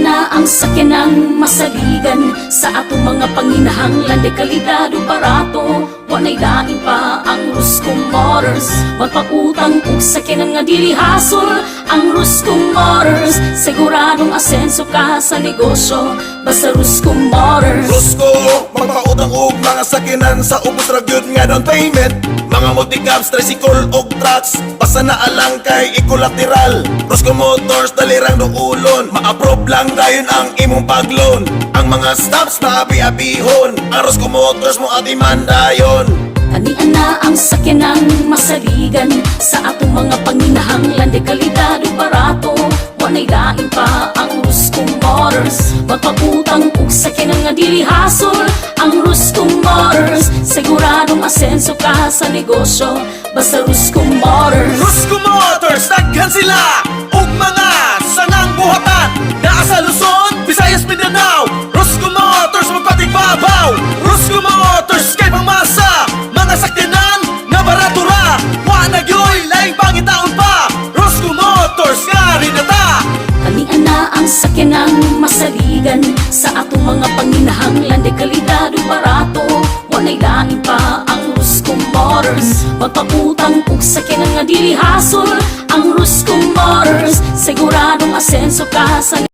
na ang sakyanang masaligan sa atong mga panginahanglan de kalidad o barato. Wanay lain pa ang Rusco Motors, magpautang ug sakyanan nga dili hasol. Ang Rusco Motors, siguradong asenso ka sa negosyo basta Rusco Motors. Rusco, magpautang og mga sakyanan sa ubos ra gyud nga down payment. Mga multicabs, tricycle og trucks, basta na alang kay equilateral. Rusco Motors, dalirang duulon, ma-approve lang dayon ang imong pag-loan. Ang mga stops maabi-abihon, ang Rusco Motors mo atiman dayon. Kanian na ang sakyanang masaligan sa atong mga panginahanglan de kalidad o barato. Wanay lain pa ang Rusco Motors, magpautang ug sakyanan nga dili hasol. Ang Rusco Motors, siguradong asenso ka sa negosyo basta Rusco Motors. Rusco Motors, daghan sila ug mga sanang buhatan. Naa sa Luzon, Visayas, Mindanao. Rusco Motors, magpatigbabaw. Rusco Motors, kay pamasa mga sakyanan nga barato ra. Wa na gyoy laing pangitaon pa. Rusco Motors, nga rinata. Kanian na ang sakyanang masaligan sa atong mga panginahanglan de kalidad o barato. Wanay lain pa ang Rusco Motors, magpautang ug sakyanan nga dili hasol. Ang Rusco Motors, siguradong asenso ka sa